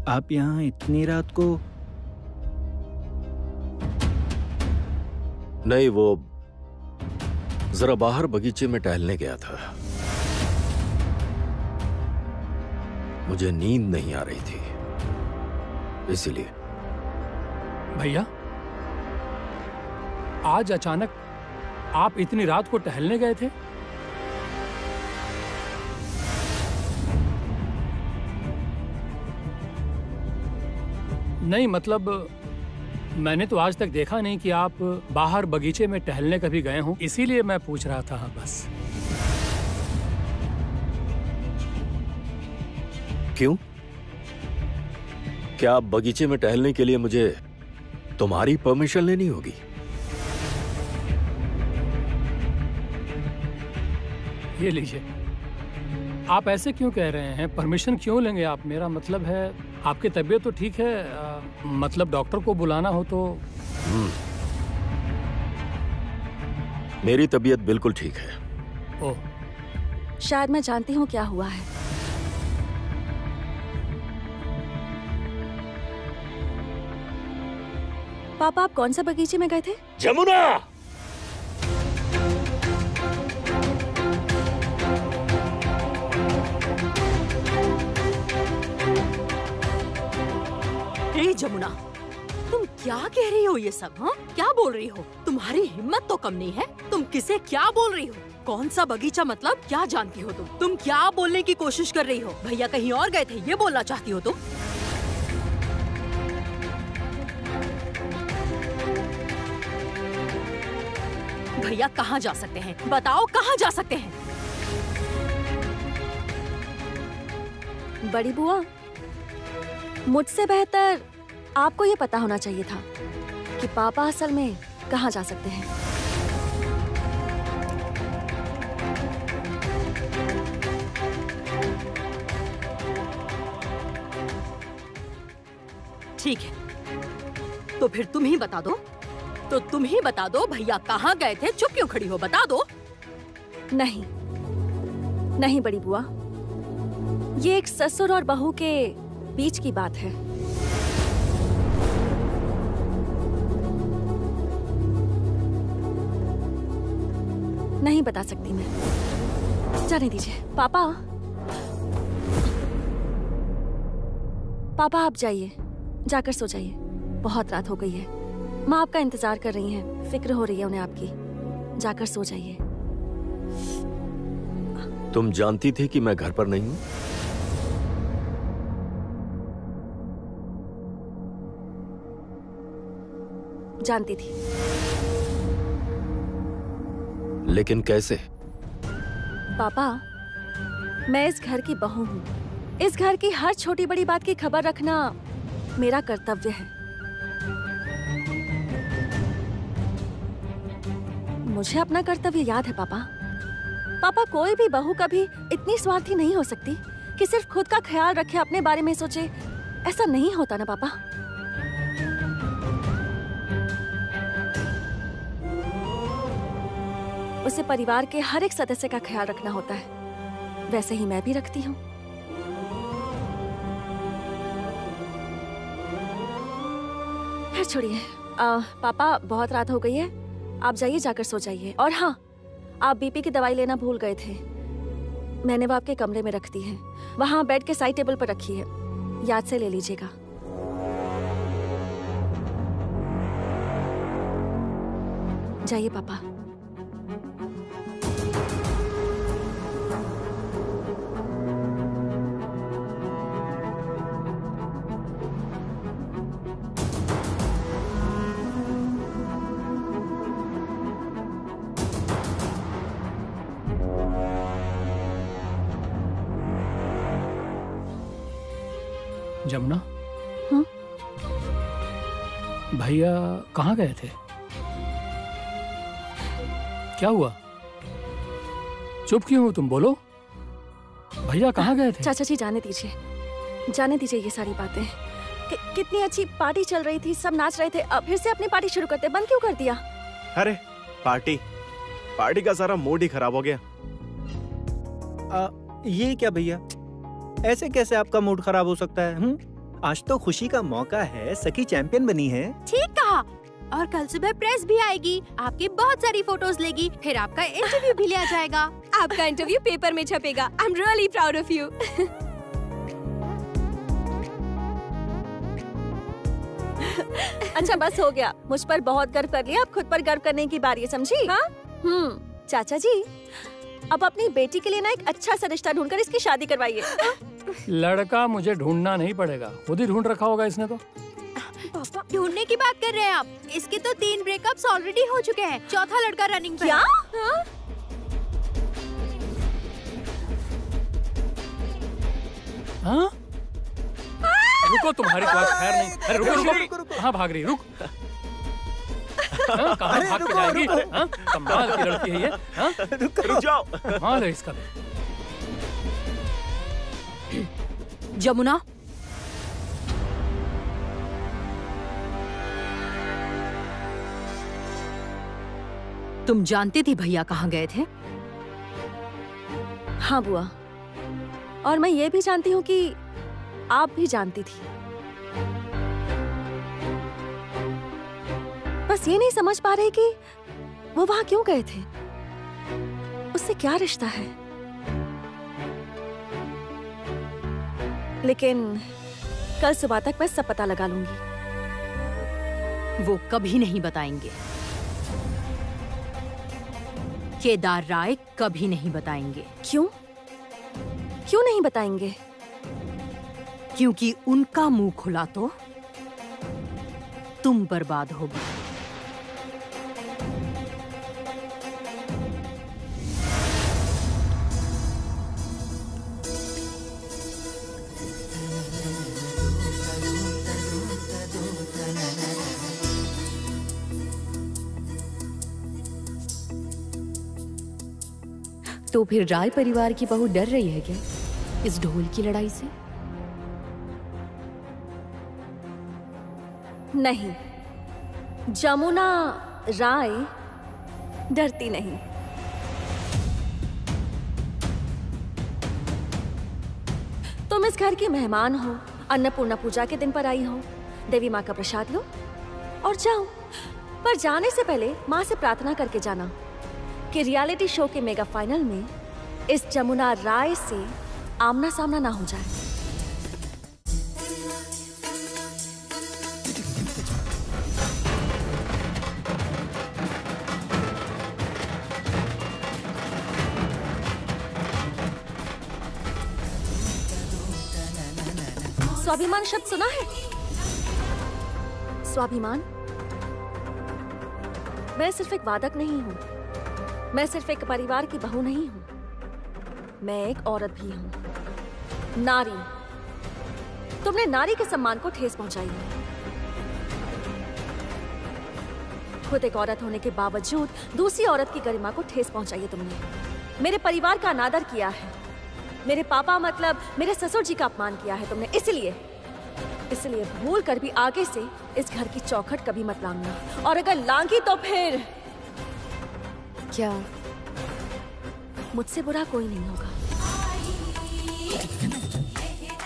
आप यहाँ इतनी रात को? नहीं, वो जरा बाहर बगीचे में टहलने गया था। मुझे नींद नहीं आ रही थी, इसलिए। भैया, आज अचानक आप इतनी रात को टहलने गए थे? नहीं, मतलब मैंने तो आज तक देखा नहीं कि आप बाहर बगीचे में टहलने कभी गए हों, इसीलिए मैं पूछ रहा था बस। क्यों? क्या बगीचे में टहलने के लिए मुझे तुम्हारी परमिशन लेनी होगी? ये लीजिए। आप ऐसे क्यों कह रहे हैं? परमिशन क्यों लेंगे आप? मेरा मतलब है आपकी तबीयत तो ठीक है, मतलब डॉक्टर को बुलाना हो तो। मेरी तबीयत बिल्कुल ठीक है। ओह, शायद मैं जानती हूँ क्या हुआ है। पापा, आप कौन सा बगीचे में गए थे? जमुना! हे जमुना, तुम क्या कह रही हो ये सब? हाँ, क्या बोल रही हो? तुम्हारी हिम्मत तो कम नहीं है। तुम किसे क्या बोल रही हो? कौन सा बगीचा, मतलब क्या जानती हो तुम? तुम क्या बोलने की कोशिश कर रही हो? भैया कहीं और गए थे, ये बोलना चाहती हो तुम? भैया कहाँ जा सकते हैं? बताओ, कहाँ जा सकते हैं? बड़ी बुआ, मुझसे बेहतर आपको ये पता होना चाहिए था कि पापा असल में कहाँ जा सकते हैं। ठीक है, तो फिर तुम ही बता दो। तो तुम ही बता दो भैया कहाँ गए थे। चुप क्यों खड़ी हो? बता दो। नहीं नहीं बड़ी बुआ, ये एक ससुर और बहू के बीच की बात है। नहीं बता सकती मैं। जाने दीजिए। पापा, पापा आप जाइए, जाकर सो जाइए। बहुत रात हो गई है। माँ आपका इंतजार कर रही हैं, फिक्र हो रही है उन्हें आपकी। जाकर सो जाइए। तुम जानती थी कि मैं घर पर नहीं हूँ? जानती थी। लेकिन कैसे? पापा, मैं इस घर की बहू हूँ। इस घर की हर छोटी बड़ी बात की खबर रखना मेरा कर्तव्य है। मुझे अपना कर्तव्य याद है पापा। पापा, कोई भी बहू कभी इतनी स्वार्थी नहीं हो सकती कि सिर्फ खुद का ख्याल रखे, अपने बारे में सोचे। ऐसा नहीं होता ना पापा। उसे परिवार के हर एक सदस्य का ख्याल रखना होता है। वैसे ही मैं भी रखती हूँ। खैर छोड़िए। पापा, बहुत रात हो गई है, आप जाइए, जाकर सो जाइए। और हाँ, आप बीपी की दवाई लेना भूल गए थे। मैंने वो आपके कमरे में रख दी है। वहाँ बेड के साइड टेबल पर रखी है, याद से ले लीजिएगा। जाइए पापा। जमुना, हाँ? भैया कहाँ गए थे? क्या हुआ? चुप क्यों हो तुम? बोलो, भैया कहाँ गए थे? चाचा जी, जाने दीजिए, जाने दीजिए ये सारी बातें। कितनी अच्छी पार्टी चल रही थी, सब नाच रहे थे। अब फिर से अपनी पार्टी शुरू करते, बंद क्यों कर दिया? अरे पार्टी का सारा मूड ही खराब हो गया। ये क्या भैया, ऐसे कैसे आपका मूड खराब हो सकता है? आज तो खुशी का मौका है, सखी चैंपियन बनी है। ठीक कहा। और कल सुबह प्रेस भी आएगी, आपकी बहुत सारी फोटोज लेगी, फिर आपका इंटरव्यू भी लिया जाएगा। आपका इंटरव्यू पेपर में छपेगा। I am really proud of you. अच्छा बस हो गया, मुझ पर बहुत गर्व कर लिया, अब खुद पर गर्व करने की बारी है, समझी? हाँ? चाचा जी, अब अपनी बेटी के लिए ना एक अच्छा सा रिश्ता ढूंढकर इसकी शादी करवाइए। लड़का मुझे ढूंढना नहीं पड़ेगा, खुद ही ढूंढ रखा होगा इसने तो। पापा ढूंढने की बात कर रहे हैं आप? इसके तो 3 ब्रेकअप्स ऑलरेडी हो चुके हैं, चौथा लड़का रनिंग पे। क्या? हाँ? रुको, तुम्हारी तो आज खैर नहीं। अरे रुको। कहाँ भाग रही? रुक। कहाँ भाग के जाएगी? हाँ? कमाल की लड़की है ये। हाँ? रुक जाओ। कमाल है इसका। जमुना, तुम जानती थी भैया कहाँ गए थे? हाँ बुआ, और मैं ये भी जानती हूँ कि आप भी जानती थी। बस ये नहीं समझ पा रहे कि वो वहां क्यों गए थे, उससे क्या रिश्ता है। लेकिन कल सुबह तक मैं सब पता लगा लूंगी। वो कभी नहीं बताएंगे, केदार राय कभी नहीं बताएंगे। क्यों? क्यों नहीं बताएंगे? क्योंकि उनका मुंह खुला तो तुम बर्बाद होगी। तो फिर राय परिवार की बहू डर रही है क्या इस ढोल की लड़ाई से? नहीं, जमुना राय डरती नहीं। तुम इस घर की मेहमान हो, अन्नपूर्णा पूजा के दिन पर आई हो, देवी माँ का प्रसाद लो और जाओ। पर जाने से पहले माँ से प्रार्थना करके जाना कि रियलिटी शो के मेगा फाइनल में इस जमुना राय से आमना सामना ना हो जाए। स्वाभिमान शब्द सुना है? स्वाभिमान? मैं सिर्फ एक वादक नहीं हूँ, मैं सिर्फ एक परिवार की बहू नहीं हूँ, मैं एक औरत भी हूँ। नारी। तुमने नारी के सम्मान को ठेस पहुंचाई है। खुद एक औरत होने के बावजूद दूसरी औरत की गरिमा को ठेस पहुंचाई है तुमने। मेरे परिवार का अनादर किया है, मेरे पापा मतलब मेरे ससुर जी का अपमान किया है तुमने। इसलिए भूल कर भी आगे से इस घर की चौखट कभी मत लांघना, और अगर लांघी तो फिर क्या मुझसे बुरा कोई नहीं होगा।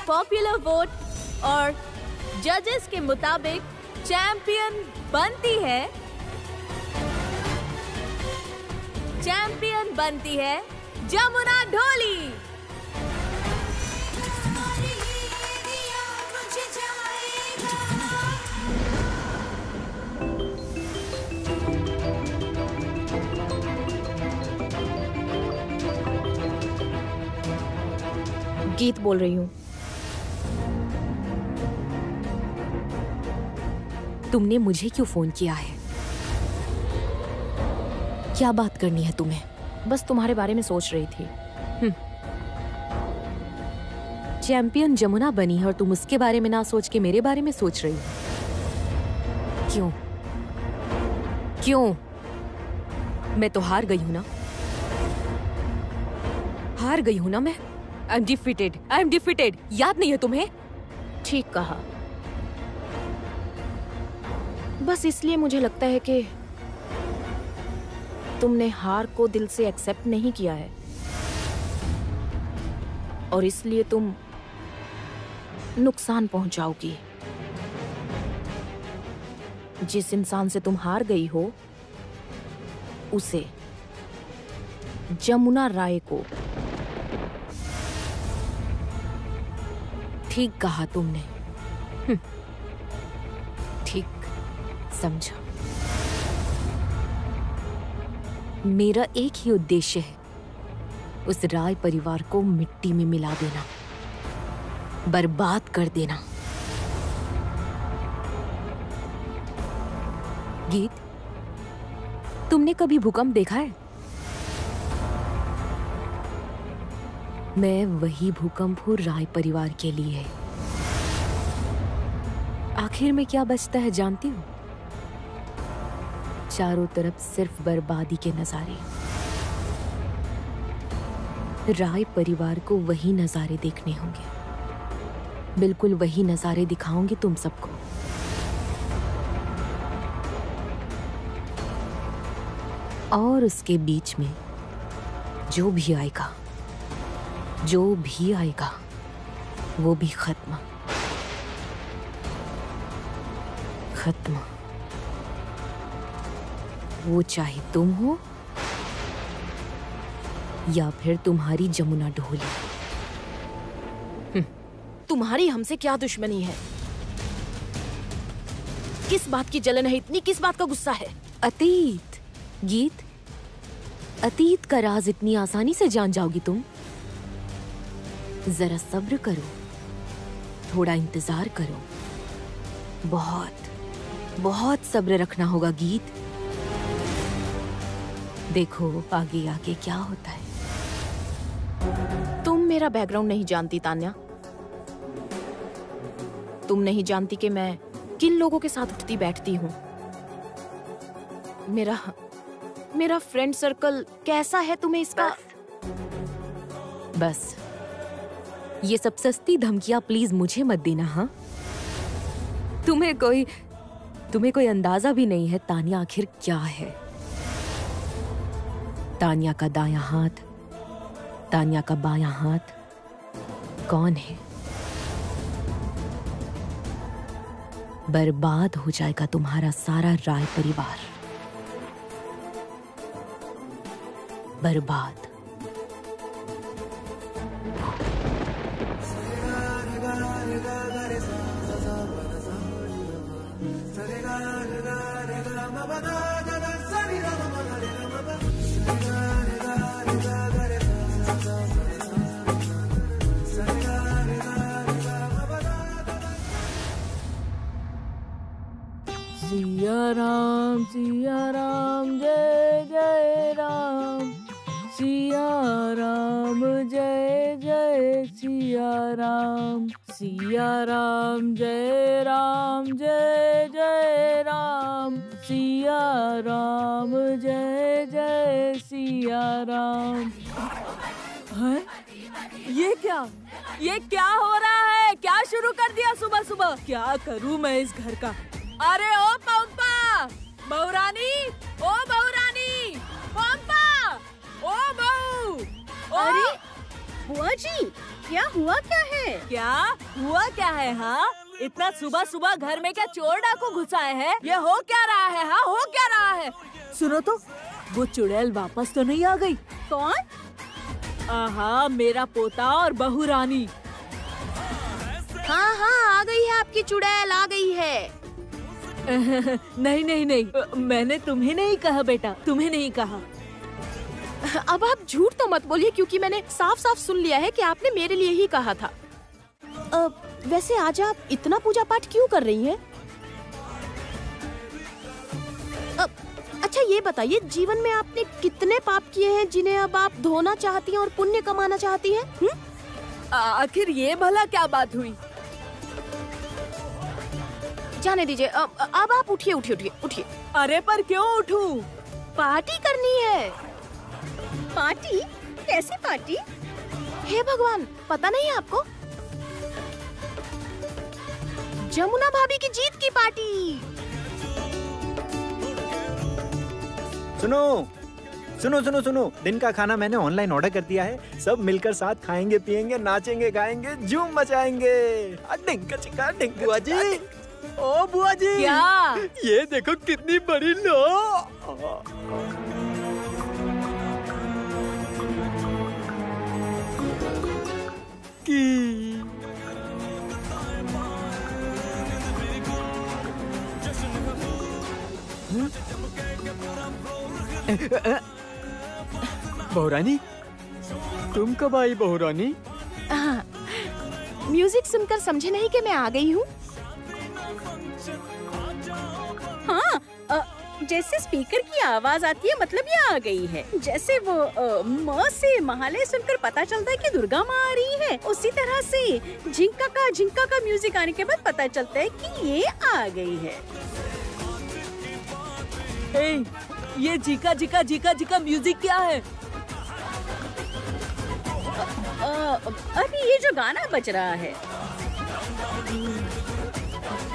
पॉपुलर वोट और जजेस के मुताबिक चैंपियन बनती है जमुना ढोली। गीत बोल रही हूँ। तुमने मुझे क्यों फोन किया है? क्या बात करनी है तुम्हें? बस तुम्हारे बारे में सोच रही थी। चैंपियन जमुना बनी है और तुम उसके बारे में ना सोच के मेरे बारे में सोच रही हो। क्यों? क्यों? मैं तो हार गई हूं ना। हार गई हूं ना मैं। I am defeated. याद नहीं है तुम्हें? ठीक कहा। बस इसलिए मुझे लगता है कि तुमने हार को दिल से एक्सेप्ट नहीं किया है, और इसलिए तुम नुकसान पहुंचाओगी। जिस इंसान से तुम हार गई हो उसे, जमुना राय को। ठीक कहा तुमने। ठीक समझा। मेरा एक ही उद्देश्य है, उस राय परिवार को मिट्टी में मिला देना, बर्बाद कर देना। गीत, तुमने कभी भूकंप देखा है? मैं वही भूकंप हूं राय परिवार के लिए। आखिर में क्या बचता है जानती हो? चारों तरफ सिर्फ बर्बादी के नजारे। राय परिवार को वही नजारे देखने होंगे, बिल्कुल वही नजारे दिखाऊंगी तुम सबको। और उसके बीच में जो भी आएगा, जो भी आएगा वो भी खत्म, खत्म। वो चाहे तुम हो या फिर तुम्हारी जमुना ढोली। तुम्हारी हमसे क्या दुश्मनी है? किस बात की जलन है इतनी? किस बात का गुस्सा है? अतीत गीत, अतीत का राज इतनी आसानी से जान जाओगी तुम? जरा सब्र करो, थोड़ा इंतजार करो। बहुत बहुत सब्र रखना होगा गीत। देखो आगे आगे क्या होता है। तुम मेरा बैकग्राउंड नहीं जानती तान्या। तुम नहीं जानती कि मैं किन लोगों के साथ उठती बैठती हूँ। मेरा फ्रेंड सर्कल कैसा है तुम्हें इसका? बस ये सब सस्ती धमकियां प्लीज मुझे मत देना। हाँ, तुम्हें कोई अंदाजा भी नहीं है तान्या आखिर क्या है। तान्या का दायां हाथ, तान्या का बायां हाथ कौन है? बर्बाद हो जाएगा तुम्हारा सारा राय परिवार, बर्बाद। सिया राम जय जय राम, सिया राम जय जय सिया राम, सिया राम जय जय राम, सिया राम जय जय सिया राम। है? ये क्या हो रहा है? क्या शुरू कर दिया सुबह सुबह? क्या करूं मैं इस घर का? अरे ओ पंपा, बहुरानी, ओ बहुरानी, पंपा, ओ बहू। अरे बुआ जी, क्या हुआ क्या है? क्या हुआ क्या है? हाँ, इतना सुबह सुबह घर में क्या चोर डाकू घुसाए हैं? ये हो क्या रहा है? हाँ, हो क्या रहा है? सुनो तो, वो चुड़ैल वापस तो नहीं आ गई? कौन? आहा, मेरा पोता और बहू रानी। हाँ हाँ, आ गई है आपकी चुड़ैल, आ गई है। नहीं, मैंने तुम्हें नहीं कहा बेटा, तुम्हें नहीं कहा। अब आप झूठ तो मत बोलिए, क्योंकि मैंने साफ साफ सुन लिया है कि आपने मेरे लिए ही कहा था। वैसे आज आप इतना पूजा पाठ क्यों कर रही हैं? अच्छा ये बताइए, जीवन में आपने कितने पाप किए हैं जिन्हें अब आप धोना चाहती हैं और पुण्य कमाना चाहती हैं? आखिर ये भला क्या बात हुई? जाने दीजिए, अब आप उठिए। अरे पर क्यों उठूं? पार्टी करनी है। पार्टी? कैसी पार्टी? हे भगवान, पता नहीं आपको? जमुना भाभी की जीत की पार्टी। सुनो, सुनो सुनो सुनो, दिन का खाना मैंने ऑनलाइन ऑर्डर कर दिया है। सब मिलकर साथ खाएंगे पिएंगे, नाचेंगे गाएंगे, झूम मचाएंगे। डिंका चिका डिंका। बुआ जी, ओ बुआ जी, क्या? ये देखो कितनी बड़ी लो। की बहुरानी, तुम कब आई बहुरानी? म्यूजिक सुनकर समझे नहीं कि मैं आ गई हूँ? हाँ, जैसे स्पीकर की आवाज आती है मतलब ये आ गई है। जैसे वो म से महालय सुनकर पता चलता है कि दुर्गा माँ आ रही है, उसी तरह से झिंका का म्यूजिक आने के बाद पता चलता है कि ये आ गई है। ए, ये झिका झिका झिका झिका म्यूजिक क्या है? अभी ये जो गाना बज रहा है।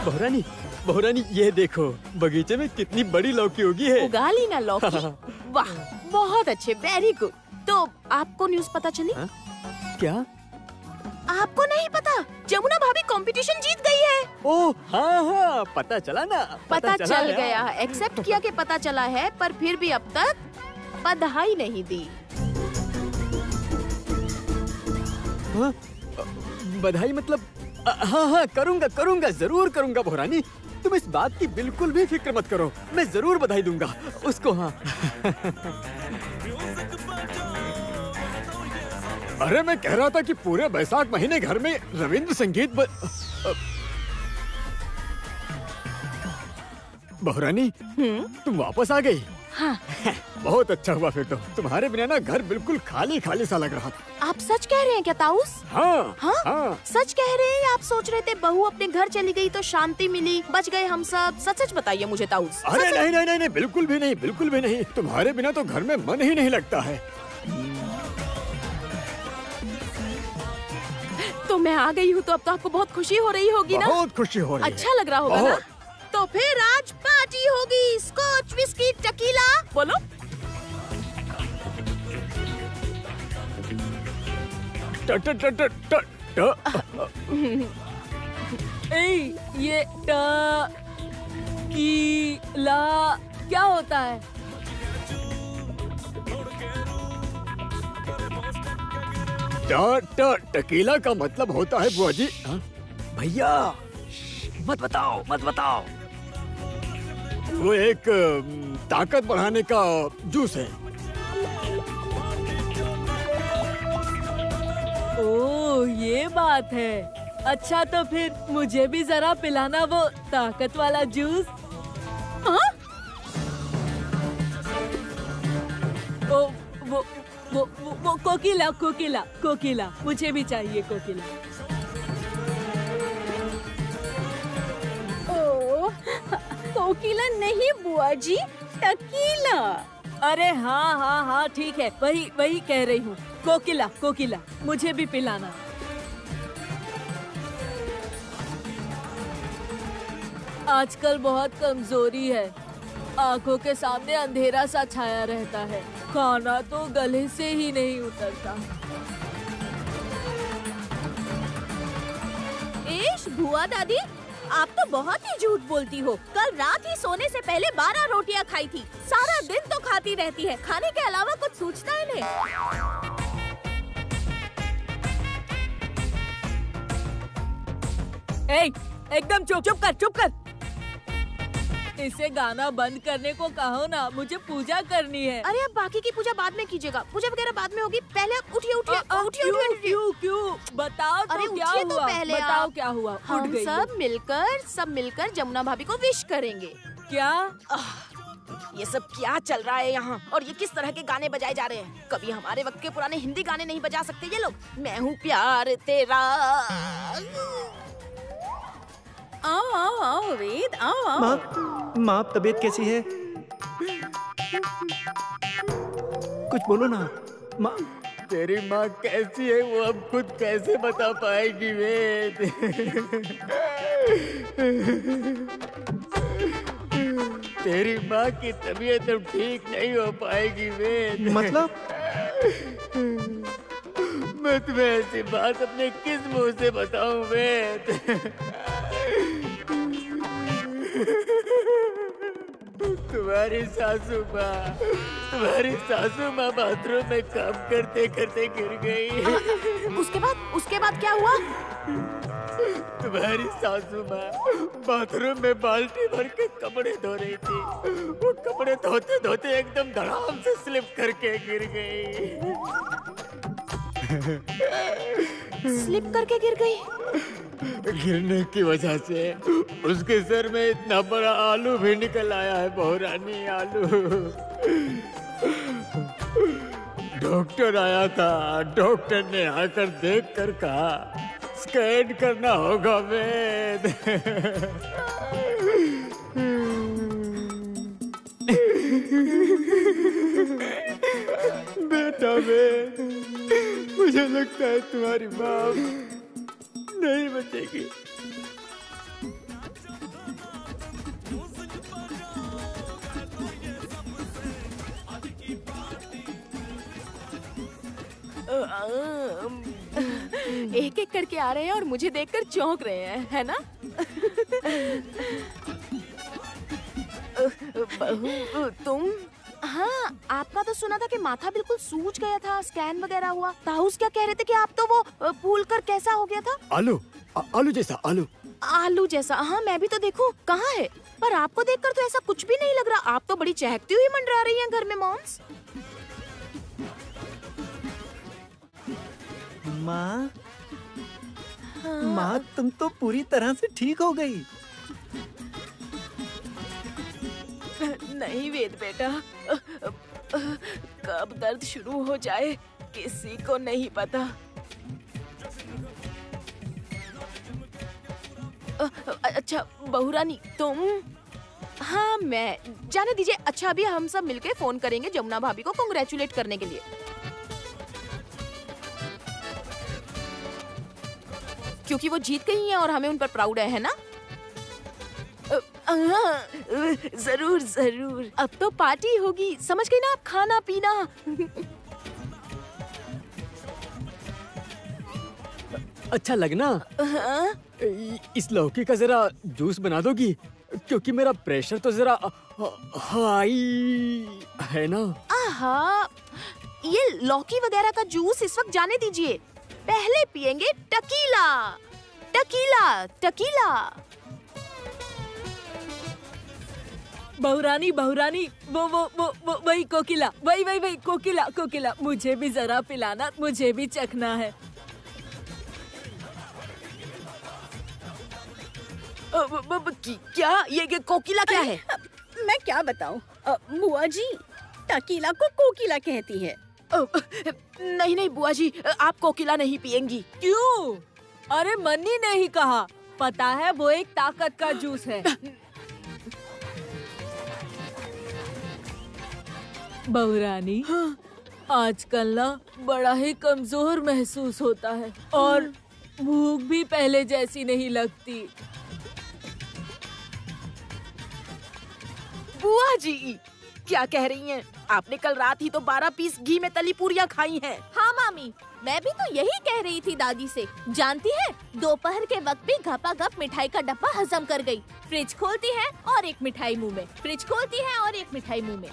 बहुरानी, बहुरानी ये देखो बगीचे में कितनी बड़ी लौकी उगी है। उगा ली ना लौकी? वाह, बहुत अच्छे, वेरी गुड। तो आपको न्यूज़ पता चली? क्या? आपको नहीं पता? जमुना भाभी कंपटीशन जीत गई है। ओह हाँ हाँ, पता चला ना। पता चल गया, एक्सेप्ट किया कि पता चला है, पर फिर भी अब तक बधाई नहीं दी। हाँ, बधाई मतलब? हाँ हाँ, करूँगा करूँगा, जरूर करूँगा बहुरानी। तुम इस बात की बिल्कुल भी फिक्र मत करो, मैं जरूर बधाई दूंगा उसको। हाँ अरे मैं कह रहा था कि पूरे बैसाख महीने घर में रविंद्र संगीत बहुरानी, तुम वापस आ गई? हाँ। बहुत अच्छा हुआ फिर तो। तुम्हारे बिना ना घर बिल्कुल खाली खाली सा लग रहा था। आप सच कह रहे हैं क्या ताऊस? हाँ, हाँ? हाँ। सच कह रहे हैं? आप सोच रहे थे बहू अपने घर चली गई तो शांति मिली, बच गए हम सब? सच सच बताइए मुझे ताऊस। अरे नहीं नहीं नहीं नहीं, बिल्कुल भी नहीं, बिल्कुल भी नहीं। तुम्हारे बिना तो घर में मन ही नहीं लगता है। तो मैं आ गई हूँ तो अब तो आपको बहुत खुशी हो रही होगी ना? बहुत खुशी हो रही है। अच्छा लग रहा होगा ना? तो फिर आज पार्टी होगी, स्कॉच विस्की टकीला। बोलो। ये ला क्या होता है? टकीला का मतलब होता है बुआ जी। भैया मत बताओ मत बताओ। वो एक ताकत बढ़ाने का जूस है। ओह ये बात है। अच्छा तो फिर मुझे भी जरा पिलाना वो ताकत वाला जूस। हाँ? वो कोकिला कोकिला कोकिला, मुझे भी चाहिए कोकिला। ओह, कोकिला नहीं बुआ जी, टकीला। अरे हाँ हाँ हाँ ठीक है, वही वही कह रही हूँ। कोकिला कोकिला, मुझे भी पिलाना। आजकल बहुत कमजोरी है, आंखों के सामने अंधेरा सा छाया रहता है, खाना तो गले से ही नहीं उतरता। एश बुआ दादी, आप तो बहुत ही झूठ बोलती हो। कल रात ही सोने से पहले 12 रोटियां खाई थी। सारा दिन तो खाती रहती है, खाने के अलावा कुछ सोचता है नहीं। एकदम चुप कर चुप कर। इसे गाना बंद करने को कहो ना, मुझे पूजा करनी है। अरे अब बाकी की पूजा बाद में कीजिएगा, पूजा वगैरह बाद में होगी। पहले आप उठिए उठिए उठिए उठिए। क्यों क्यों बताओ तो अरे क्या उठिए हुआ? तो पहले बताओ आप। क्या हुआ? हम सब मिलकर जमुना भाभी को विश करेंगे। क्या? ये सब क्या चल रहा है यहाँ? और ये किस तरह के गाने बजाए जा रहे हैं? कभी हमारे वक्त के पुराने हिंदी गाने नहीं बजा सकते ये लोग। मैं हूँ प्यार तेरा। आओ आओ आओ वेद, आओ आओ। माँ तबीयत कैसी है? कुछ बोलो ना माँ। तेरी माँ कैसी है वो अब खुद कैसे बता पाएगी वेद। तेरी माँ की तबीयत अब ठीक नहीं हो पाएगी वेद। मतलब? मैं तुम्हें ऐसी बात अपने किस मुंह से बताऊं वेद? तुम्हारी सासू माँ बाथरूम में काम करते करते गिर गई। उसके बाद क्या हुआ? तुम्हारी सासू माँ बाथरूम में बाल्टी भर के कपड़े धो रही थी। वो कपड़े धोते धोते एकदम धड़ाम से स्लिप करके गिर गई। स्लिप करके गिर गई? गिरने की वजह से उसके सर में इतना बड़ा आलू भी निकल आया है बहुरानी, आलू। डॉक्टर आया था, डॉक्टर ने आकर देखकर कहा स्कैन करना होगा वेद। बेटा वेद, मुझे लगता है तुम्हारी माँ नहीं बचेगी। एक एक करके आ रहे हैं और मुझे देखकर चौंक रहे हैं, है ना? बहू तुम? हाँ, आपका तो सुना था कि माथा बिल्कुल सूज गया था, स्कैन वगैरह हुआ। ताऊस क्या कह रहे थे कि आप तो वो फूल कर कैसा हो गया था? आलू जैसा। आलू जैसा? हाँ, मैं भी तो देखूं कहाँ है, पर आपको देखकर तो ऐसा कुछ भी नहीं लग रहा। आप तो बड़ी चहकती हुई मंडरा रही हैं घर में मॉम्स। माँ, माँ तुम तो पूरी तरह से ठीक हो गई। नहीं वेद बेटा, कब दर्द शुरू हो जाए किसी को नहीं पता। अच्छा बहुरानी तुम? हाँ मैं, जाने दीजिए। अच्छा अभी हम सब मिलके फोन करेंगे जमुना भाभी को कांग्रेचुलेट करने के लिए। क्योंकि वो जीत गई हैं और हमें उन पर प्राउड है ना? जरूर जरूर, अब तो पार्टी होगी, समझ गई ना आप? खाना पीना। अच्छा लगना? इस लौकी का जरा जूस बना दोगी, क्योंकि मेरा प्रेशर तो जरा हाई है ना। आहा, ये लौकी वगैरह का जूस इस वक्त जाने दीजिए, पहले पिएंगे टकीला। Tequila tequila. बहुरानी वो वही कोकिला, वही कोकिला, मुझे भी जरा पिलाना, मुझे भी चखना है। क्या ये कोकिला क्या है? मैं क्या बताऊं? बुआ जी टकीला को कोकिला कहती है। नहीं बुआ जी, आप कोकिला नहीं पिएंगी। क्यों? अरे मन्नी ने ही कहा, पता है वो एक ताकत का जूस है। बहुरानी, हाँ? आजकल ना बड़ा ही कमजोर महसूस होता है और भूख भी पहले जैसी नहीं लगती। बुआ जी क्या कह रही हैं? आपने कल रात ही तो 12 पीस घी में तली पूरियां खाई हैं। हाँ मामी, मैं भी तो यही कह रही थी दादी से। जानती है, दोपहर के वक्त भी घपाघप मिठाई का डब्बा हजम कर गई। फ्रिज खोलती है और एक मिठाई मुंह में, फ्रिज खोलती है और एक मिठाई मुंह में।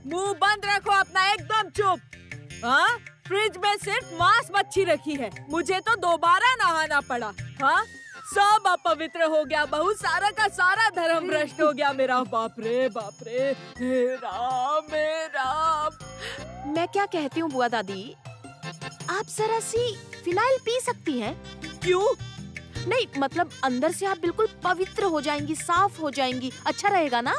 मुंह बंद रखो अपना, एकदम चुप। हाँ, फ्रिज में सिर्फ मांस मच्छी रखी है, मुझे तो दोबारा नहाना पड़ा। हाँ, सब अपवित्र हो गया, बहुत सारा का सारा धर्म भ्रष्ट हो गया मेरा। बाप रे हे राम। मैं क्या कहती हूँ बुआ दादी, आप जरा सी फिनाइल पी सकती हैं? क्यों? नहीं मतलब अंदर से आप बिल्कुल पवित्र हो जाएंगी, साफ हो जाएंगी, अच्छा रहेगा ना?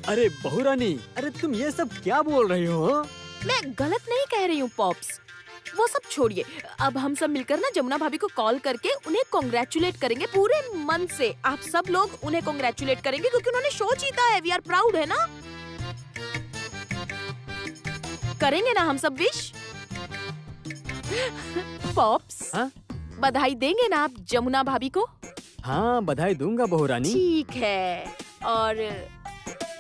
अरे बहुरानी, अरे तुम ये सब क्या बोल रही हो? मैं गलत नहीं कह रही हूँ पॉप्स, वो सब छोड़िए। अब हम सब मिलकर ना जमुना भाभी को कॉल करके उन्हें कांग्रेचुलेट करेंगे पूरे मन से। आप सब लोग उन्हें कांग्रेचुलेट करेंगे क्योंकि उन्होंने शो जीता है। वी आर प्राउड, है ना? करेंगे ना हम सब विश? पॉप्स, हाँ? बधाई देंगे ना आप जमुना भाभी को? हाँ, बधाई दूंगा बहू रानी। ठीक है, और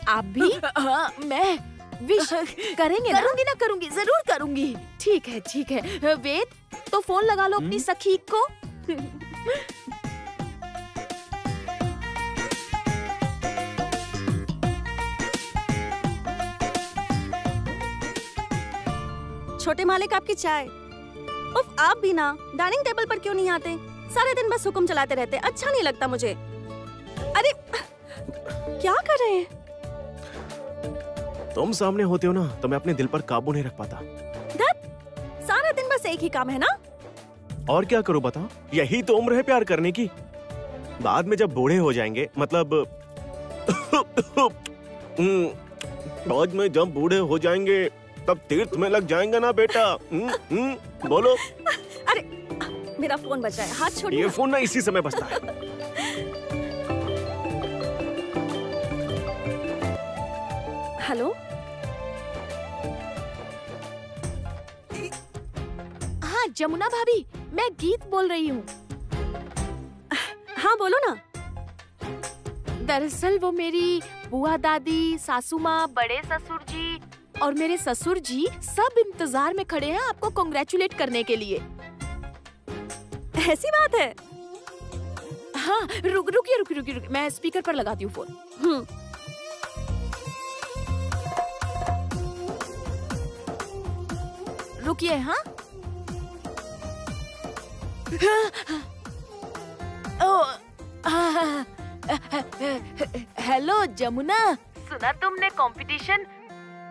आप भी? हाँ, मैं विश करेंगे ना? करूंगी ना, करूंगी, जरूर करूंगी। ठीक है। वेद, तो फोन लगा लो अपनी सखी को। छोटे मालिक आपकी चाय। उफ, आप भी ना डाइनिंग टेबल पर क्यों नहीं आते? सारे दिन बस हुक्म चलाते रहते, अच्छा नहीं लगता मुझे। अरे क्या कर रहे हैं? तुम सामने होते हो ना तो मैं अपने दिल पर काबू नहीं रख पाता। सारा दिन बस एक ही काम है ना? और क्या करूं बताओ? यही तो उम्र है प्यार करने की। बाद में जब बूढ़े हो जाएंगे, मतलब बाद में जब बूढ़े हो जाएंगे तब तीर्थ में लग जाएंगे ना बेटा। बोलो। अरे मेरा फोन बज रहा है, हाथ छोड़िए। ये फोन ना इसी समय बजता है। हेलो, हाँ जमुना भाभी, मैं गीत बोल रही हूँ। हाँ बोलो ना। दरअसल वो मेरी बुआ दादी, सासू माँ, बड़े ससुर जी और मेरे ससुर जी सब इंतजार में खड़े हैं आपको कांग्रेचुलेट करने के लिए। ऐसी बात है? हाँ, रुकिए, मैं स्पीकर पर लगाती हूँ फोन। रुकिए। हाँ, हेलो जमुना, सुना तुमने कंपटीशन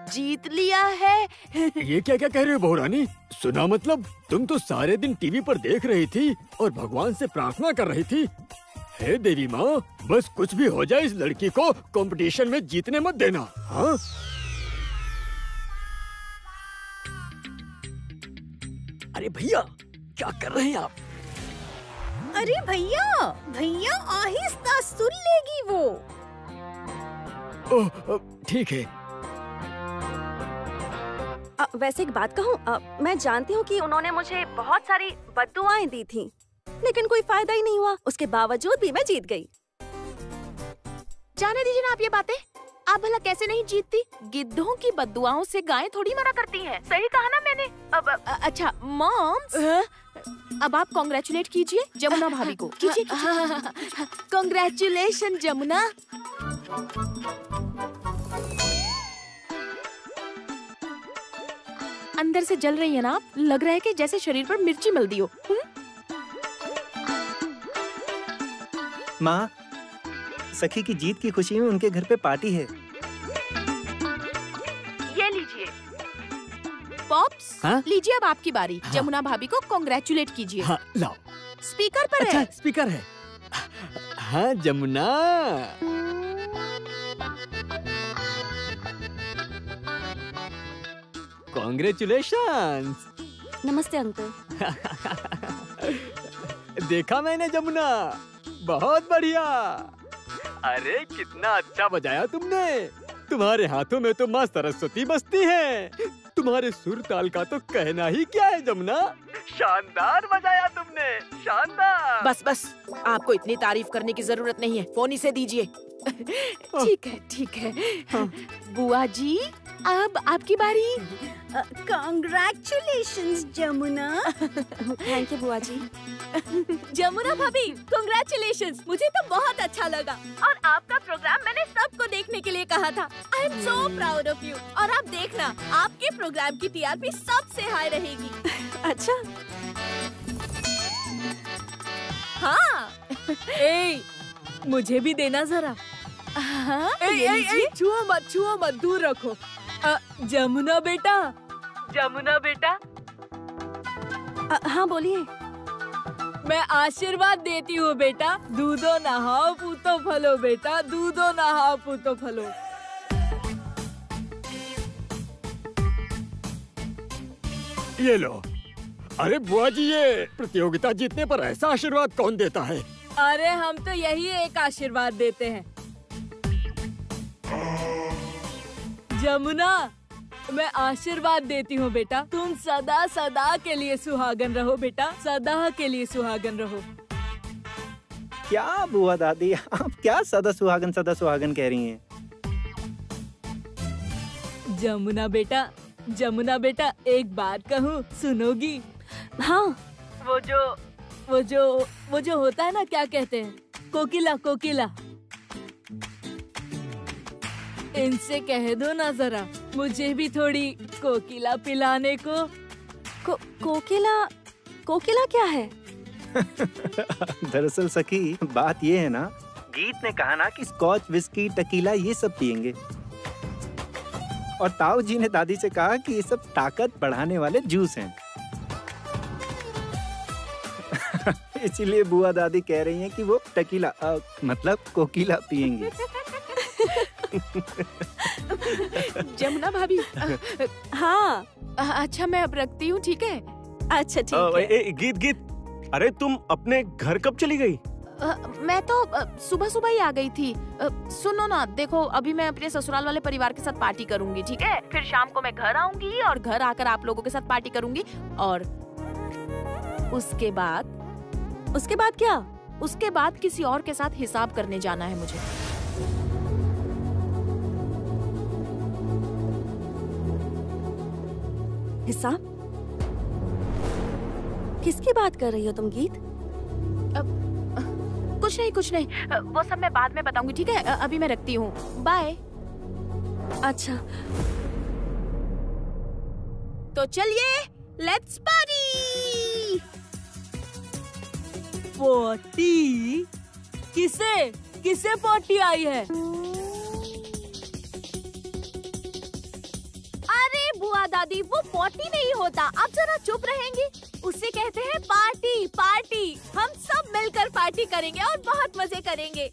जीत लिया है। ये क्या कह रहे हो बहू रानी? सुना मतलब तुम तो सारे दिन टीवी पर देख रही थी और भगवान से प्रार्थना कर रही थी, हे देवी माँ, बस कुछ भी हो जाए इस लड़की को कंपटीशन में जीतने मत देना। हाँ, अरे भैया क्या कर रहे हैं आप? अरे भैया आहिस्ता, सुन लेगी वो। ओह ठीक है। वैसे एक बात कहूँ, मैं जानती हूँ कि उन्होंने मुझे बहुत सारी बद्दुआएं दी थी, लेकिन कोई फायदा ही नहीं हुआ। उसके बावजूद भी मैं जीत गई। जाने दीजिए ना आप ये बातें। आप भला कैसे नहीं जीतती? गिद्धों की बद्दुआओं से गायें थोड़ी मरा करती हैं। सही कहा ना मैंने? अच्छा मॉम्स, अब आप कांग्रेचुलेट कीजिए जमुना भाभी को। कीजिए। कांग्रेचुलेशन जमुना। अंदर से जल रही है ना आप? लग रहा है कि जैसे शरीर पर मिर्ची मल दी हो। माँ, सखी की जीत की खुशी में उनके घर पे पार्टी है। ये लीजिए पॉप्स। हाँ? लीजिए अब आपकी बारी। हाँ? जमुना भाभी को कांग्रेचुलेट कीजिए। हाँ, लाओ। स्पीकर पर अच्छा, है। स्पीकर है। हाँ जमुना, कांग्रेचुलेशंस। नमस्ते अंकल। देखा मैंने जमुना, बहुत बढ़िया। अरे कितना अच्छा बजाया तुमने। तुम्हारे हाथों में तो माँ सरस्वती बसती है। तुम्हारे सुर ताल का तो कहना ही क्या है जमुना। शानदार बजाया तुमने, शानदार। बस आपको इतनी तारीफ करने की जरूरत नहीं है, फोन इसे दीजिए। ठीक है। बुआ जी, अब आपकी बारी। कांग्रेचुलेशंस जमुना। थैंक यू बुआ जी। जमुना भाभी, कांग्रेचुलेशंस। मुझे तो बहुत अच्छा लगा और आपका प्रोग्राम मैंने सबको देखने के लिए कहा था। I am so proud of you. और आप देखना, आपके प्रोग्राम की टीआरपी सबसे हाई रहेगी। अच्छा। हाँ, मुझे भी देना जरा। हाँ, छुओ मत, दूर रखो। जमुना बेटा। हाँ बोलिए। मैं आशीर्वाद देती हूँ बेटा। दूधो नहाओ पूतो फलो बेटा, दूधो नहाओ पूतो फलो। ये लो। अरे बुआ जी, ये प्रतियोगिता जीतने पर ऐसा आशीर्वाद कौन देता है? अरे हम तो यही एक आशीर्वाद देते हैं। जमुना, मैं आशीर्वाद देती हूँ बेटा, तुम सदा सदा के लिए सुहागन रहो बेटा, सदा के लिए सुहागन रहो। क्या बुआ दादी, आप क्या सदा सुहागन कह रही हैं? जमुना बेटा एक बात कहूँ, सुनोगी? हाँ। वो जो होता है ना, क्या कहते हैं, कोकिला। इनसे कह दो ना जरा, मुझे भी थोड़ी कोकिला पिलाने को। कोकिला क्या है? दरअसल सखी, बात ये है ना, गीत ने कहा ना कि स्कॉच, विस्की, टकीला ये सब पियेंगे, और ताऊ जी ने दादी से कहा कि ये सब ताकत बढ़ाने वाले जूस हैं। इसीलिए बुआ दादी कह रही हैं कि वो टकीला मतलब कोकिला पियेंगी। जमुना भाभी। हाँ। अच्छा मैं अब रखती हूँ, ठीक है? अच्छा ठीक है। गीत, अरे तुम अपने घर कब चली गई? मैं तो सुबह ही आ गई थी। सुनो ना, देखो अभी मैं अपने ससुराल वाले परिवार के साथ पार्टी करूंगी, ठीक है? फिर शाम को मैं घर आऊंगी और घर आकर आप लोगों के साथ पार्टी करूंगी, और उसके बाद क्या? उसके बाद किसी और के साथ हिसाब करने जाना है मुझे। हिसाब? किसकी बात कर रही हो तुम गीत? कुछ नहीं, वो सब मैं बाद में बताऊंगी, ठीक है? अभी मैं रखती हूँ, बाय। अच्छा तो चलिए, लेट्स पार्टी। पोटी? किसे पोटी आई है? अरे बुआ दादी, वो पोटी नहीं होता, आप जरा चुप रहेंगी? उसे कहते हैं पार्टी। हम सब मिलकर पार्टी करेंगे और बहुत मजे करेंगे।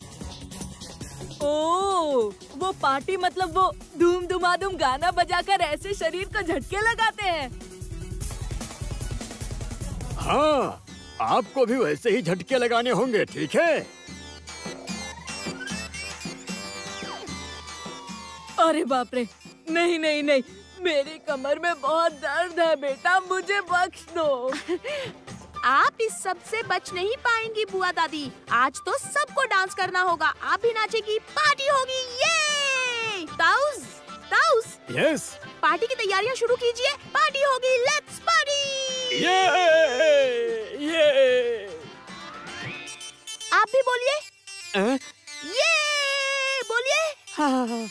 ओ, वो पार्टी मतलब वो धूम धुमाधूम गाना बजाकर ऐसे शरीर को झटके लगाते हैं? हाँ, आपको भी वैसे ही झटके लगाने होंगे, ठीक है? अरे बाप रे, नहीं, मेरी कमर में बहुत दर्द है बेटा, मुझे बख्श दो। आप इस सब से बच नहीं पाएंगी बुआ दादी। आज तो सबको डांस करना होगा, आप भी नाचेगी, पार्टी होगी। ये ताउस, यस, पार्टी की तैयारियां शुरू कीजिए, पार्टी होगी, लेट्स पार्टी। ये आप भी बोलिए, ये बोलिए। हाँ,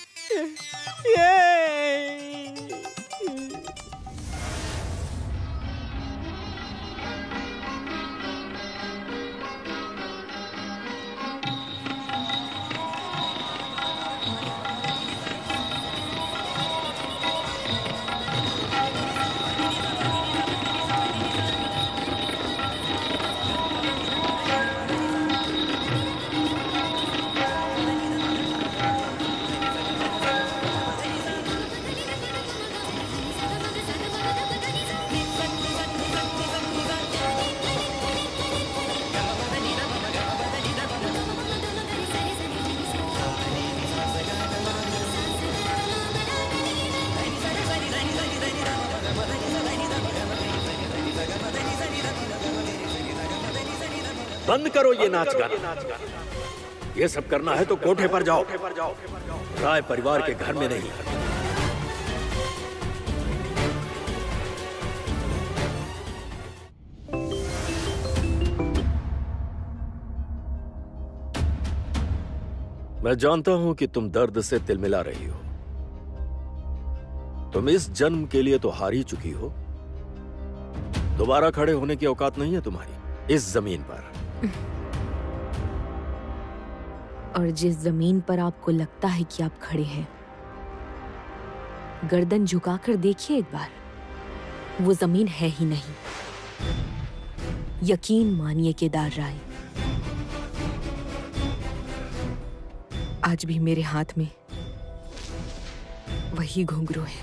बंद करो ये नाच गाना। ये सब करना है तो कोठे पर जाओ, राय परिवार के घर में नहीं। मैं जानता हूं कि तुम दर्द से तिलमिला रही हो। तुम इस जन्म के लिए तो हार ही चुकी हो। दोबारा खड़े होने की औकात नहीं है तुम्हारी इस जमीन पर। और जिस जमीन पर आपको लगता है कि आप खड़े हैं, गर्दन झुकाकर देखिए एक बार, वो जमीन है ही नहीं। यकीन मानिए केदार राय, आज भी मेरे हाथ में वही घुंघरू है।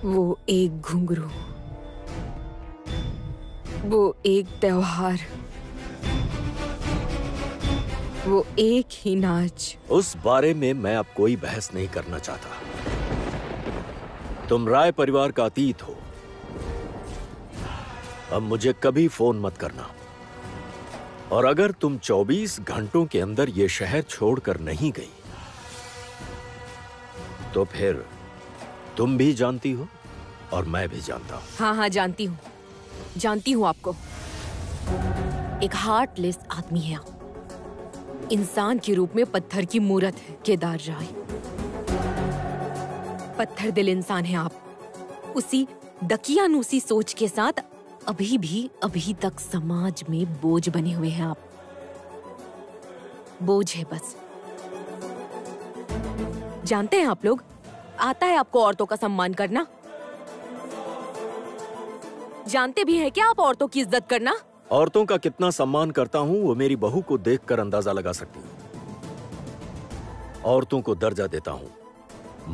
वो एक घुंघरू, वो एक त्योहार, वो एक ही नाच। उस बारे में मैं अब कोई बहस नहीं करना चाहता। तुम राय परिवार का अतीत हो। अब मुझे कभी फोन मत करना। और अगर तुम 24 घंटों के अंदर ये शहर छोड़कर नहीं गई तो फिर तुम भी जानती हो और मैं भी जानता हूं। हाँ हाँ, जानती हूँ, जानती हूँ आपको। एक हार्टलेस आदमी है आप। इंसान के रूप में पत्थर की मूरत है केदार राय। पत्थर दिल इंसान है आप। उसी दकियानूसी सोच के साथ अभी तक समाज में बोझ बने हुए हैं आप। बोझ है बस। जानते हैं आप लोग, आता है आपको औरतों का सम्मान करना? जानते भी हैं क्या आप औरतों की इज्जत करना? औरतों का कितना सम्मान करता हूं वो मेरी बहू को देखकर अंदाजा लगा सकती हूं। औरतों को दर्जा देता हूं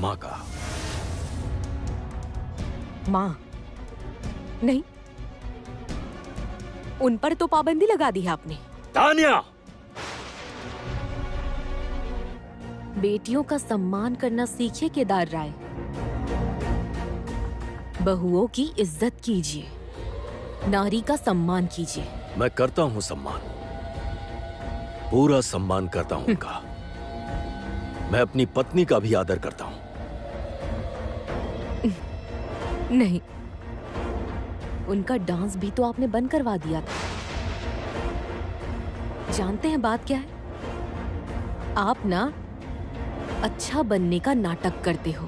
मां का। मां नहीं, उन पर तो पाबंदी लगा दी है आपने। तान्या! बेटियों का सम्मान करना सीखिए केदार राय। बहुओं की इज्जत कीजिए, नारी का सम्मान कीजिए। मैं करता हूं सम्मान, पूरा सम्मान करता हूं उनका। मैं अपनी पत्नी का भी आदर करता हूं। नहीं, उनका डांस भी तो आपने बंद करवा दिया था। जानते हैं बात क्या है? आप ना अच्छा बनने का नाटक करते हो।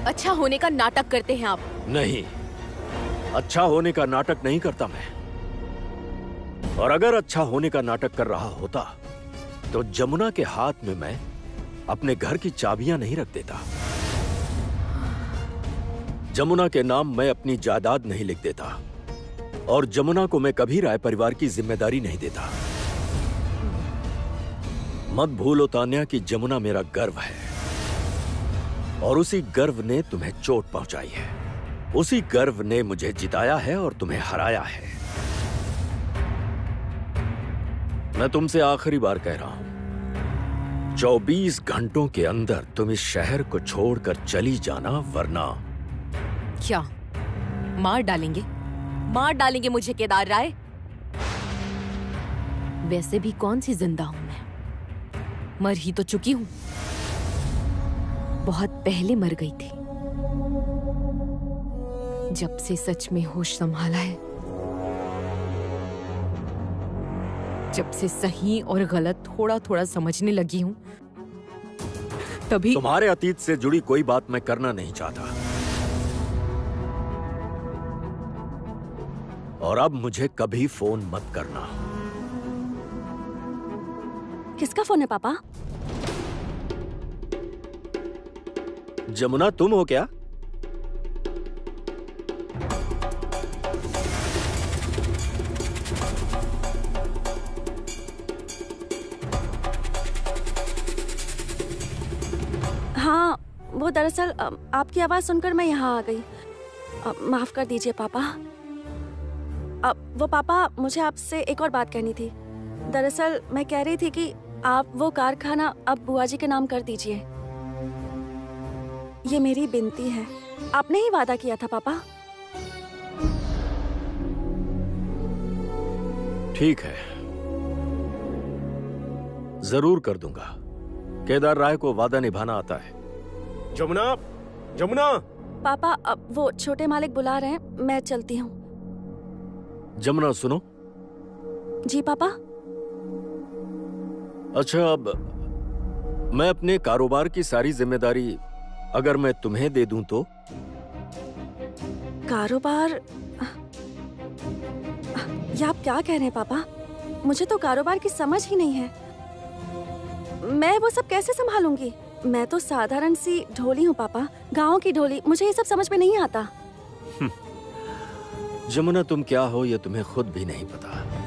अच्छा होने का नाटक करते हैं आप। नहीं, अच्छा होने का नाटक नहीं करता मैं। और अगर अच्छा होने का नाटक कर रहा होता तो जमुना के हाथ में मैं अपने घर की चाबियां नहीं रख देता। जमुना के नाम मैं अपनी जायदाद नहीं लिख देता। और जमुना को मैं कभी राय परिवार की जिम्मेदारी नहीं देता। मत भूलो तान्या कि जमुना मेरा गर्व है। और उसी गर्व ने तुम्हें चोट पहुंचाई है। उसी गर्व ने मुझे जिताया है और तुम्हें हराया है। मैं तुमसे आखिरी बार कह रहा हूं, 24 घंटों के अंदर तुम इस शहर को छोड़कर चली जाना, वरना क्या मार डालेंगे? मार डालेंगे मुझे केदार राय? वैसे भी कौन सी जिंदा हूं मैं, मर ही तो चुकी हूं। बहुत पहले मर गई थी। जब से सच में होश संभाला है, जब से सही और गलत थोड़ा थोड़ा समझने लगी हूं, तभी। तुम्हारे अतीत से जुड़ी कोई बात मैं करना नहीं चाहता। और अब मुझे कभी फोन मत करना। किसका फोन है पापा? जमुना, तुम हो क्या? हाँ, वो दरअसल आपकी आवाज सुनकर मैं यहाँ आ गई। माफ कर दीजिए पापा। वो पापा, मुझे आपसे एक और बात कहनी थी। दरअसल मैं कह रही थी कि आप वो कारखाना अब बुआ जी के नाम कर दीजिए। ये मेरी विनती है। आपने ही वादा किया था पापा। ठीक है, जरूर कर दूंगा। केदार राय को वादा निभाना आता है। जमुना, जमुना। पापा, अब वो छोटे मालिक बुला रहे हैं, मैं चलती हूँ। जमुना सुनो। जी पापा। अच्छा, अब मैं अपने कारोबार की सारी जिम्मेदारी अगर मैं तुम्हें दे दूं तो? कारोबार? ये आप क्या कह रहे हैं पापा? मुझे तो कारोबार की समझ ही नहीं है। मैं वो सब कैसे संभालूंगी? मैं तो साधारण सी ढोली हूँ पापा, गांव की ढोली। मुझे ये सब समझ में नहीं आता। जमुना, तुम क्या हो ये तुम्हें खुद भी नहीं पता।